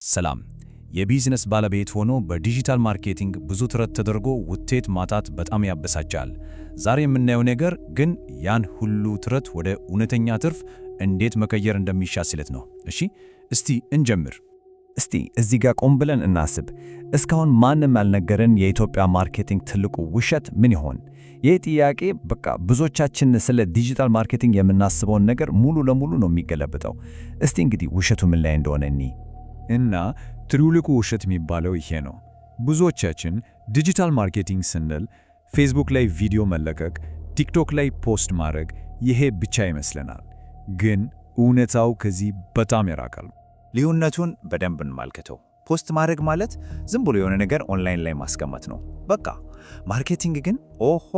ሰላም የቢዝነስ ባለቤት ሆኖ በዲጂታል ማርኬቲንግ ብዙ ጥረት ተደርጎ ውጤት ማጣት በጣም ያበሳጫል። ዛሬ የምናየው ነገር ግን ያን ሁሉ ጥረት ወደ እውነተኛ ትርፍ እንዴት መቀየር እንደሚቻል ነው። እሺ እስቲ እንጀምር። እስቲ እዚህ ጋር ቆም ብለን እናስብ። እስካሁን ማንም ያልነገረን የኢትዮጵያ ማርኬቲንግ ትልቁ ውሸት ምን ይሆን? ይህ ጥያቄ በቃ ብዙዎቻችን ስለ ዲጂታል ማርኬቲንግ የምናስበውን ነገር ሙሉ ለሙሉ ነው የሚገለብጠው። እስቲ እንግዲህ ውሸቱ ምን ላይ እንደሆነ እና ትልቁ ውሸት የሚባለው ይሄ ነው። ብዙዎቻችን ዲጂታል ማርኬቲንግ ስንል ፌስቡክ ላይ ቪዲዮ መለቀቅ፣ ቲክቶክ ላይ ፖስት ማድረግ ይሄ ብቻ ይመስለናል። ግን እውነታው ከዚህ በጣም ይራቃል። ልዩነቱን በደንብ እንመልከተው። ፖስት ማድረግ ማለት ዝም ብሎ የሆነ ነገር ኦንላይን ላይ ማስቀመጥ ነው በቃ። ማርኬቲንግ ግን ኦሆ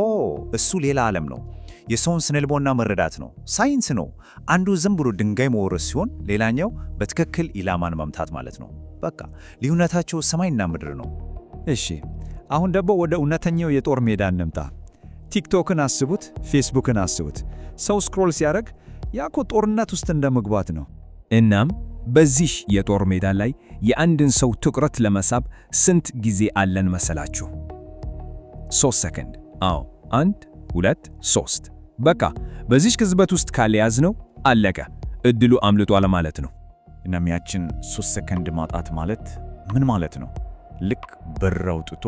እሱ ሌላ ዓለም ነው። የሰውን ስነልቦና መረዳት ነው፣ ሳይንስ ነው። አንዱ ዝም ብሎ ድንጋይ መወረስ ሲሆን ሌላኛው በትክክል ኢላማን መምታት ማለት ነው። በቃ ልዩነታቸው ሰማይና ምድር ነው። እሺ አሁን ደግሞ ወደ እውነተኛው የጦር ሜዳ እንምጣ። ቲክቶክን አስቡት፣ ፌስቡክን አስቡት። ሰው ስክሮል ሲያደርግ ያኮ ጦርነት ውስጥ እንደመግባት ነው። እናም በዚህ የጦር ሜዳ ላይ የአንድን ሰው ትኩረት ለመሳብ ስንት ጊዜ አለን መሰላችሁ? 3 ሰከንድ። አዎ 1 2 3። በቃ በዚህ ቅጽበት ውስጥ ካልያዝነው አለቀ፣ እድሉ አምልጧል ማለት ነው። እናም ያችን 3 ሰከንድ ማጣት ማለት ምን ማለት ነው? ልክ ብር አውጥቶ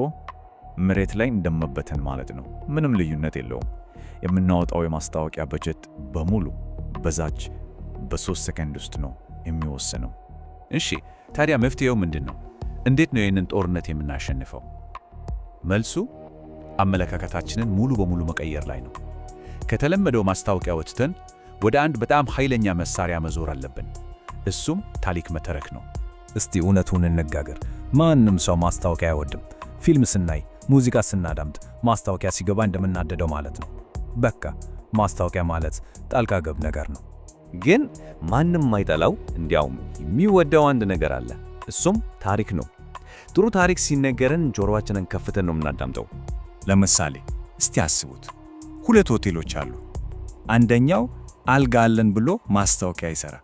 መሬት ላይ እንደመበተን ማለት ነው። ምንም ልዩነት የለውም። የምናወጣው የማስታወቂያ በጀት በሙሉ በዛች በ3 ሰከንድ ውስጥ ነው የሚወሰነው። እሺ ታዲያ መፍትሄው ምንድነው? እንዴት ነው ይህንን ጦርነት የምናሸንፈው? መልሱ አመለካከታችንን ሙሉ በሙሉ መቀየር ላይ ነው። ከተለመደው ማስታወቂያ ወጥተን ወደ አንድ በጣም ኃይለኛ መሳሪያ መዞር አለብን። እሱም ታሪክ መተረክ ነው። እስቲ እውነቱን እንነጋገር። ማንም ሰው ማስታወቂያ አይወድም። ፊልም ስናይ፣ ሙዚቃ ስናዳምጥ ማስታወቂያ ሲገባ እንደምናደደው ማለት ነው። በቃ ማስታወቂያ ማለት ጣልቃ ገብ ነገር ነው። ግን ማንም ማይጠላው እንዲያውም የሚወደው አንድ ነገር አለ። እሱም ታሪክ ነው። ጥሩ ታሪክ ሲነገረን ጆሮአችንን ከፍተን ነው የምናዳምጠው። ለምሳሌ እስቲ አስቡት፣ 2 ሆቴሎች አሉ። አንደኛው አልጋ አለን ብሎ ማስታወቂያ ይሰራ፣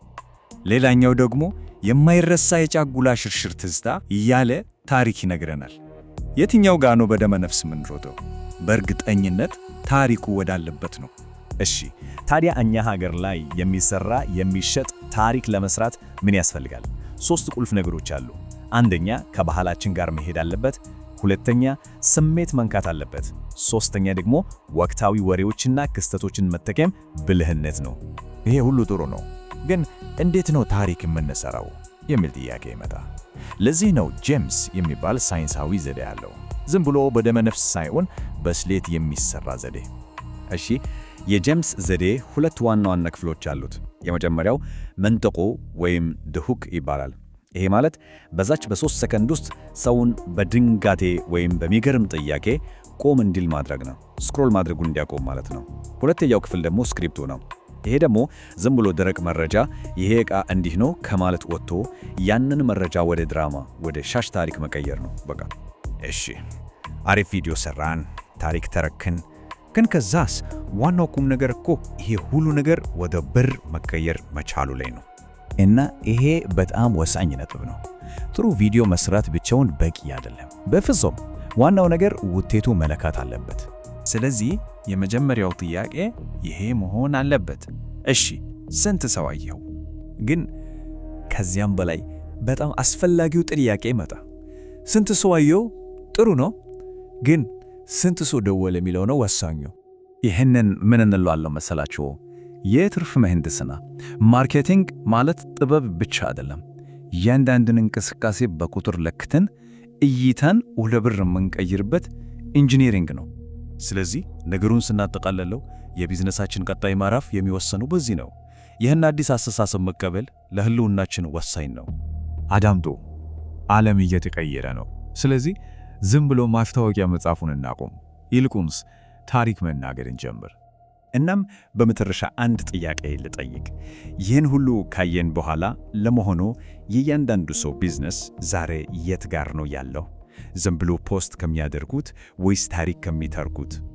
ሌላኛው ደግሞ የማይረሳ የጫጉላ ሽርሽር ትዝታ እያለ ታሪክ ይነግረናል። የትኛው ጋር ነው በደመ ነፍስ የምንሮጠው? በእርግጠኝነት ታሪኩ ወዳለበት ነው። እሺ ታዲያ እኛ ሀገር ላይ የሚሰራ የሚሸጥ ታሪክ ለመስራት ምን ያስፈልጋል? 3 ቁልፍ ነገሮች አሉ። አንደኛ ከባህላችን ጋር መሄድ አለበት። ሁለተኛ ስሜት መንካት አለበት። ሶስተኛ ደግሞ ወቅታዊ ወሬዎችና ክስተቶችን መጠቀም ብልህነት ነው። ይሄ ሁሉ ጥሩ ነው፣ ግን እንዴት ነው ታሪክ የምንሰራው የሚል ጥያቄ ይመጣ። ለዚህ ነው ጄምስ የሚባል ሳይንሳዊ ዘዴ ያለው። ዝም ብሎ በደመ ነፍስ ሳይሆን በስሌት የሚሰራ ዘዴ። እሺ የጄምስ ዘዴ 2 ዋና ዋና ክፍሎች አሉት። የመጀመሪያው መንጠቆ ወይም ድሁክ ይባላል። ይሄ ማለት በዛች በ3 ሰከንድ ውስጥ ሰውን በድንጋቴ ወይም በሚገርም ጥያቄ ቆም እንዲል ማድረግ ነው። ስክሮል ማድረጉን እንዲያቆም ማለት ነው። ሁለተኛው ክፍል ደግሞ ስክሪፕቱ ነው። ይሄ ደግሞ ዝም ብሎ ደረቅ መረጃ ይሄ ዕቃ እንዲህ ነው ከማለት ወጥቶ ያንን መረጃ ወደ ድራማ፣ ወደ ሻሽ ታሪክ መቀየር ነው በቃ። እሺ አሪፍ ቪዲዮ ሰራን፣ ታሪክ ተረክን። ግን ከዛስ ዋናው ቁም ነገር እኮ ይሄ ሁሉ ነገር ወደ ብር መቀየር መቻሉ ላይ ነው። እና ይሄ በጣም ወሳኝ ነጥብ ነው። ጥሩ ቪዲዮ መስራት ብቻውን በቂ አይደለም በፍጹም። ዋናው ነገር ውጤቱ መለካት አለበት። ስለዚህ የመጀመሪያው ጥያቄ ይሄ መሆን አለበት። እሺ ስንት ሰው አየው? ግን ከዚያም በላይ በጣም አስፈላጊው ጥያቄ መጣ። ስንት ሰው አየው ጥሩ ነው፣ ግን ስንት ሰው ደወለ የሚለው ነው ወሳኙ። ይህንን ምን እንለዋለን መሰላችሁ? የትርፍ ምህንድስና። ማርኬቲንግ ማለት ጥበብ ብቻ አይደለም። እያንዳንዱን እንቅስቃሴ በቁጥር ለክተን እይታን ወደ ብር የምንቀይርበት ኢንጂነሪንግ ነው። ስለዚህ ነገሩን ስናጠቃልለው የቢዝነሳችን ቀጣይ ምዕራፍ የሚወሰነው በዚህ ነው። ይህን አዲስ አስተሳሰብ መቀበል ለህልውናችን ወሳኝ ነው። አዳምጦ ዓለም እየተቀየረ ነው። ስለዚህ ዝም ብሎ ማስታወቂያ መጻፉን እናቆም፣ ይልቁንስ ታሪክ መናገር እንጀምር። እናም በመጨረሻ አንድ ጥያቄ ልጠይቅ። ይህን ሁሉ ካየን በኋላ ለመሆኑ የእያንዳንዱ ሰው ቢዝነስ ዛሬ የት ጋር ነው ያለው? ዝም ብሎ ፖስት ከሚያደርጉት ወይስ ታሪክ ከሚተርኩት?